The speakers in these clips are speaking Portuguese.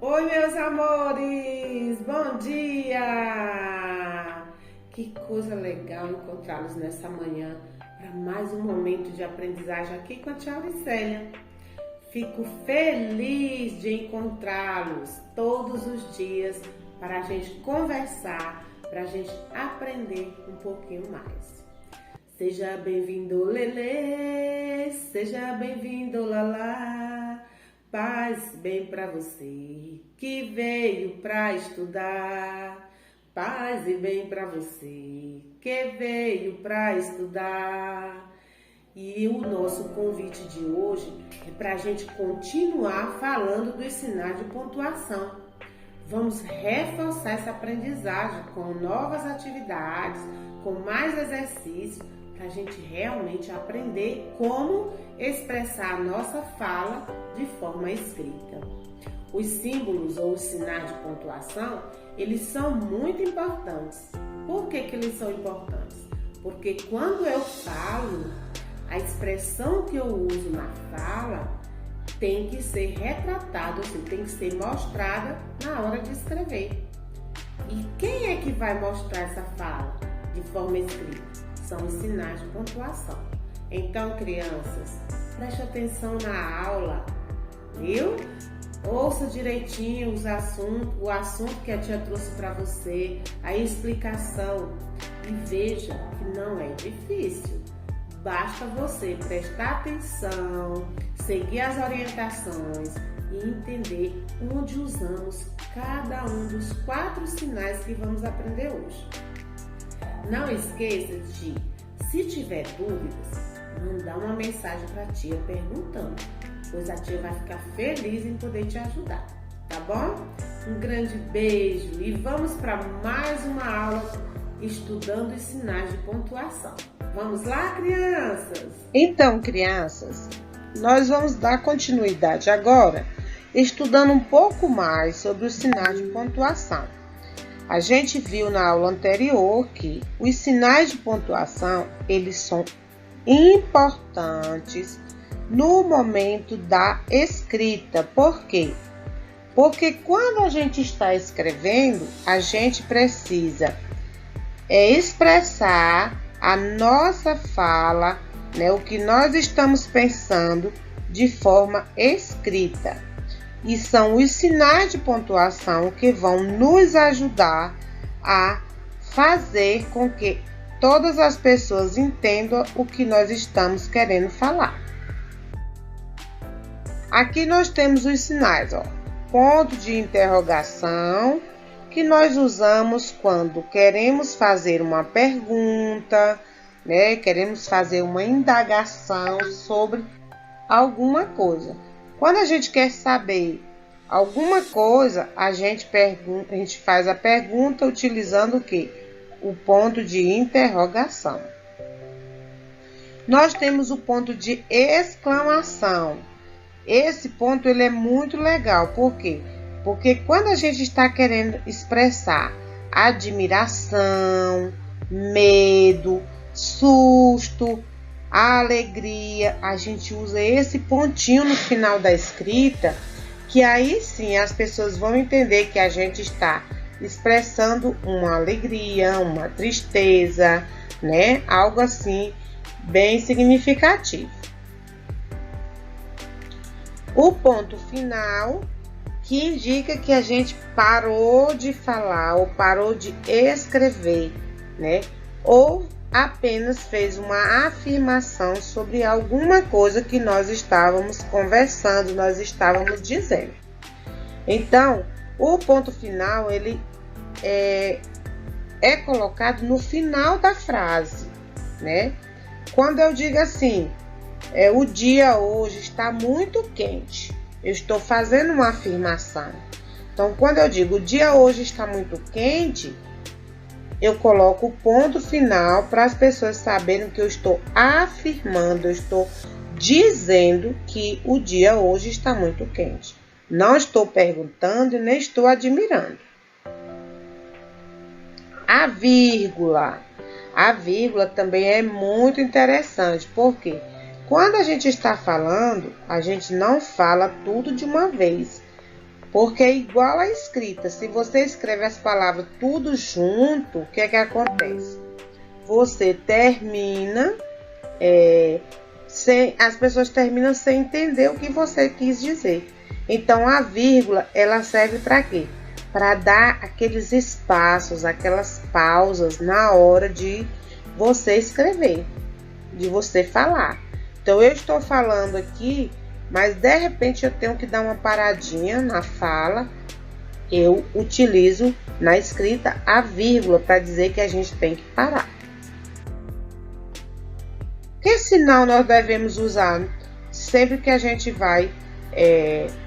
Oi, meus amores! Bom dia! Que coisa legal encontrá-los nessa manhã para mais um momento de aprendizagem aqui com a tia Auricélia. Fico feliz de encontrá-los todos os dias para a gente conversar, para a gente aprender um pouquinho mais. Seja bem-vindo, Lelê! Seja bem-vindo, Lalá! Paz bem para você que veio para estudar. Paz e bem para você que veio para estudar. E o nosso convite de hoje é para a gente continuar falando do ensinar de pontuação. Vamos reforçar essa aprendizagem com novas atividades, com mais exercícios, para a gente realmente aprender como expressar a nossa fala de forma escrita. Os símbolos ou os sinais de pontuação, eles são muito importantes. Por que eles são importantes? Porque quando eu falo, a expressão que eu uso na fala tem que ser retratada, ou seja, tem que ser mostrada na hora de escrever. E quem é que vai mostrar essa fala de forma escrita? São os sinais de pontuação. Então, crianças, preste atenção na aula, viu? Ouça direitinho o assunto que a tia trouxe para você, a explicação, e veja que não é difícil. Basta você prestar atenção, seguir as orientações e entender onde usamos cada um dos 4 sinais que vamos aprender hoje. Não esqueça de, se tiver dúvidas, mandar uma mensagem para a tia perguntando, pois a tia vai ficar feliz em poder te ajudar, tá bom? Um grande beijo e vamos para mais uma aula estudando os sinais de pontuação. Vamos lá, crianças? Então, crianças, nós vamos dar continuidade agora, estudando um pouco mais sobre os sinais de pontuação. A gente viu na aula anterior que os sinais de pontuação, eles são importantes no momento da escrita. Por quê? Porque quando a gente está escrevendo, a gente precisa expressar a nossa fala, o que nós estamos pensando de forma escrita. E são os sinais de pontuação que vão nos ajudar a fazer com que todas as pessoas entendam o que nós estamos querendo falar. Aqui nós temos os sinais, ponto de interrogação, que nós usamos quando queremos fazer uma pergunta, queremos fazer uma indagação sobre alguma coisa. Quando a gente quer saber alguma coisa, a gente faz a pergunta utilizando o quê? O ponto de interrogação. Nós temos o ponto de exclamação. Esse ponto ele é muito legal. Por quê? Porque quando a gente está querendo expressar admiração, medo, susto, alegria, a gente usa esse pontinho no final da escrita, que aí sim as pessoas vão entender que a gente está expressando uma alegria, uma tristeza, algo assim bem significativo. O ponto final, que indica que a gente parou de falar ou parou de escrever, ou apenas fez uma afirmação sobre alguma coisa que nós estávamos conversando, nós estávamos dizendo. Então, o ponto final, ele é colocado no final da frase, Quando eu digo assim, o dia hoje está muito quente, eu estou fazendo uma afirmação. Então, quando eu digo o dia hoje está muito quente, eu coloco o ponto final para as pessoas saberem que eu estou afirmando, eu estou dizendo que o dia hoje está muito quente. Não estou perguntando e nem estou admirando. A vírgula. A vírgula também é muito interessante, porque quando a gente está falando, a gente não fala tudo de uma vez. Porque é igual a escrita. Se você escreve as palavras tudo junto, o que é que acontece? Você termina, as pessoas terminam sem entender o que você quis dizer. Então, a vírgula, ela serve para quê? Para dar aqueles espaços, aquelas pausas na hora de você escrever, de você falar. Então, eu estou falando aqui, mas de repente eu tenho que dar uma paradinha na fala. Eu utilizo na escrita a vírgula para dizer que a gente tem que parar. Que sinal nós devemos usar sempre que a gente vai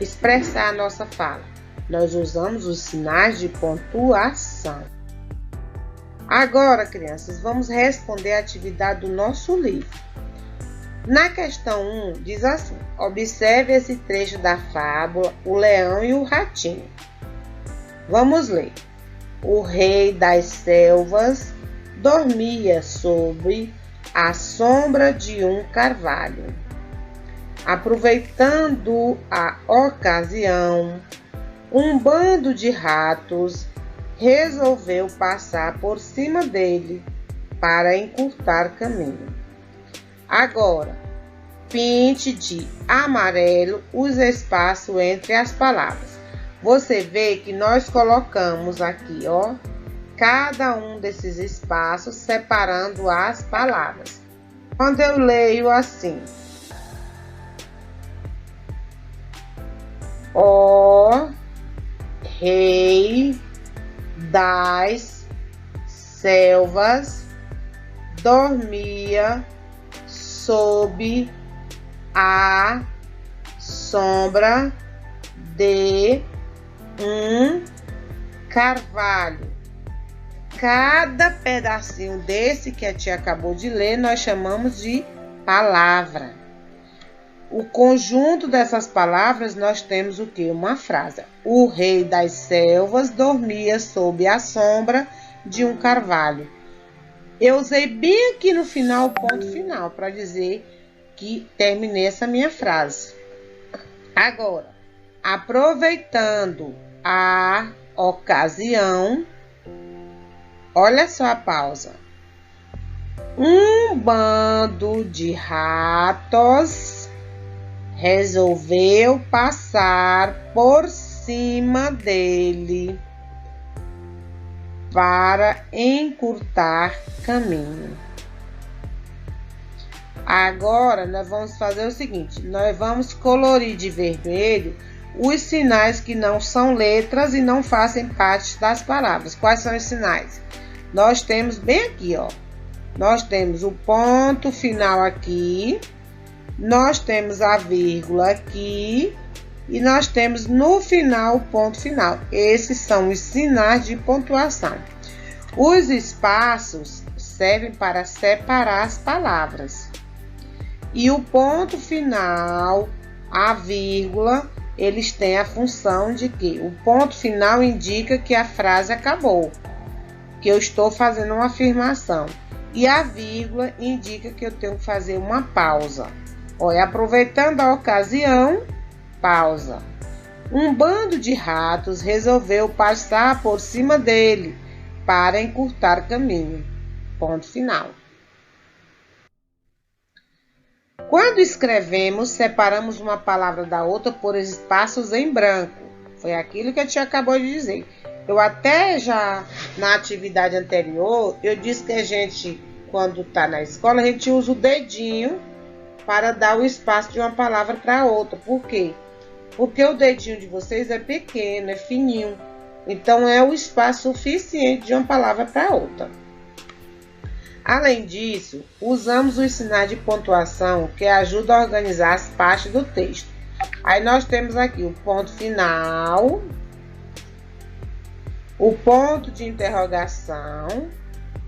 expressar a nossa fala? Nós usamos os sinais de pontuação. Agora, crianças, vamos responder a atividade do nosso livro. Na questão 1, diz assim: observe esse trecho da fábula O Leão e o Ratinho. Vamos ler. O rei das selvas dormia sob a sombra de um carvalho. Aproveitando a ocasião, um bando de ratos resolveu passar por cima dele para encurtar caminho. Agora, pinte de amarelo os espaços entre as palavras. Você vê que nós colocamos aqui, ó, cada um desses espaços separando as palavras. Quando eu leio assim: o rei das selvas dormia sob a sombra de um carvalho. Cada pedacinho desse que a tia acabou de ler, nós chamamos de palavra. O conjunto dessas palavras, nós temos o quê? Uma frase. O rei das selvas dormia sob a sombra de um carvalho. Eu usei bem aqui no final o ponto final para dizer que terminei essa minha frase. Agora, aproveitando a ocasião, olha só a pausa. Um bando de ratos resolveu passar por cima dele para encurtar caminho. Agora, nós vamos fazer o seguinte: nós vamos colorir de vermelho os sinais que não são letras e não fazem parte das palavras. Quais são os sinais? Nós temos bem aqui, ó. Nós temos o ponto final aqui, nós temos a vírgula aqui e nós temos no final o ponto final. Esses são os sinais de pontuação. Os espaços servem para separar as palavras. E o ponto final, a vírgula, eles têm a função de que o ponto final indica que a frase acabou, que eu estou fazendo uma afirmação. E a vírgula indica que eu tenho que fazer uma pausa. Olha, aproveitando a ocasião, pausa. Um bando de ratos resolveu passar por cima dele para encurtar caminho. Ponto final. Quando escrevemos, separamos uma palavra da outra por espaços em branco. Foi aquilo que a tia acabou de dizer. Eu até já, na atividade anterior, eu disse que a gente, quando está na escola, a gente usa o dedinho para dar o espaço de uma palavra para outra. Por quê? Porque o dedinho de vocês é pequeno, é fininho. Então, é o espaço suficiente de uma palavra para outra. Além disso, usamos os sinais de pontuação que ajudam a organizar as partes do texto. Aí nós temos aqui o ponto final, o ponto de interrogação,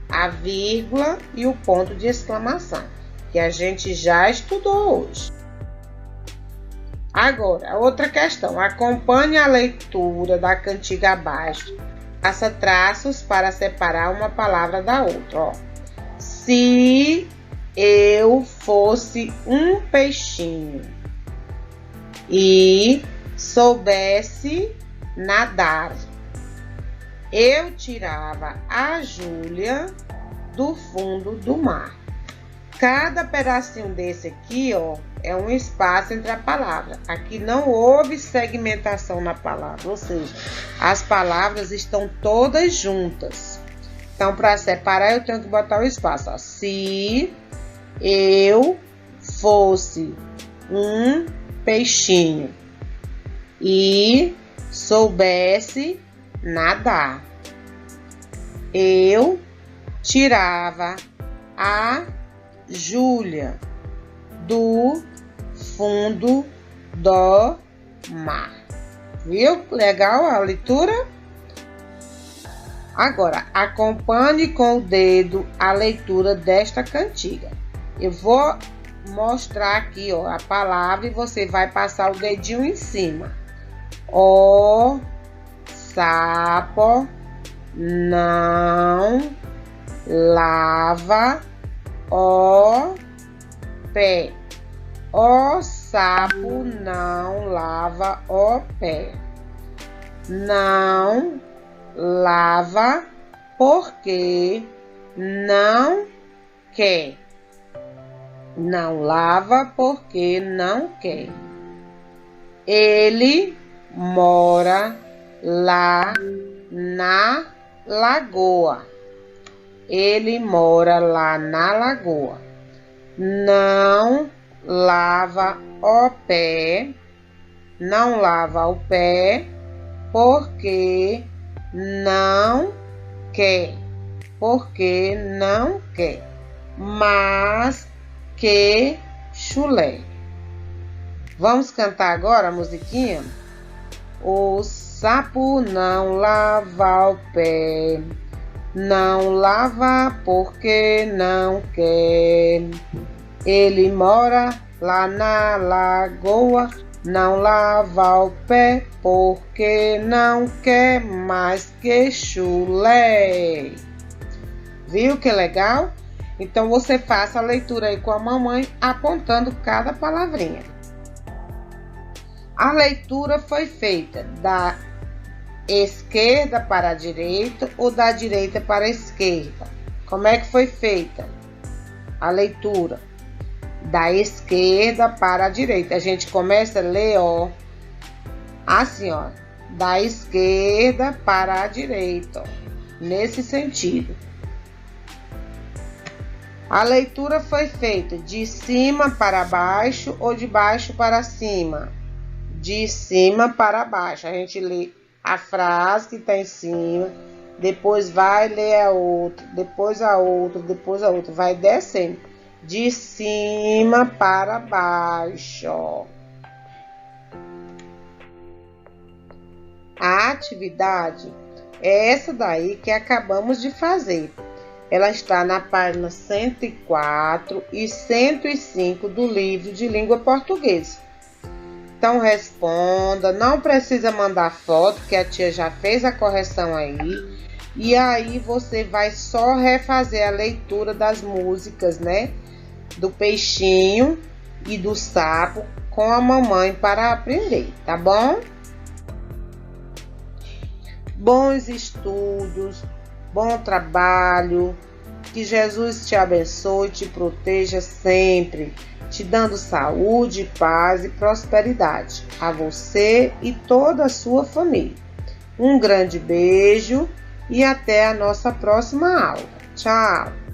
a vírgula e o ponto de exclamação, que a gente já estudou hoje. Agora, outra questão. Acompanhe a leitura da cantiga abaixo. Faça traços para separar uma palavra da outra. Ó. Se eu fosse um peixinho e soubesse nadar. Eu tirava a Júlia do fundo do mar. Cada pedacinho desse aqui, ó, é um espaço entre a palavra. Aqui não houve segmentação na palavra, ou seja, as palavras estão todas juntas. Então, para separar, eu tenho que botar o espaço. Ó. Se eu fosse um peixinho e soubesse nadar, eu tirava a Júlia do fundo do mar. Viu? Legal a leitura? Agora, acompanhe com o dedo a leitura desta cantiga. Eu vou mostrar aqui, ó, a palavra e você vai passar o dedinho em cima. O sapo não lava o pé. O sapo não lava o pé. Não lava porque não quer. Não lava porque não quer. Ele mora lá na lagoa. Ele mora lá na lagoa. Não lava o pé. Não lava o pé porque não quer. Porque não quer. Mas que chulé. Vamos cantar agora a musiquinha? O sapo não lava o pé. Não lava porque não quer. Ele mora lá na lagoa. Não lava o pé porque não quer mais que chulé. Viu que legal? Então você faça a leitura aí com a mamãe, apontando cada palavrinha. A leitura foi feita da esquerda para a direita ou da direita para a esquerda? Como é que foi feita a leitura? Da esquerda para a direita. A gente começa a ler, ó, assim, ó, da esquerda para a direita, ó, nesse sentido. A leitura foi feita de cima para baixo ou de baixo para cima? De cima para baixo. A gente lê a frase que está em cima, depois vai ler a outra, depois a outra, depois a outra. Vai descendo. De cima para baixo. A atividade é essa daí que acabamos de fazer. Ela está na página 104 e 105 do livro de língua portuguesa. Então responda, não precisa mandar foto, que a tia já fez a correção aí. E aí você vai só refazer a leitura das músicas, né? Do peixinho e do sapo com a mamãe para aprender, tá bom? Bons estudos, bom trabalho, que Jesus te abençoe, te proteja sempre, te dando saúde, paz e prosperidade a você e toda a sua família. Um grande beijo e até a nossa próxima aula. Tchau!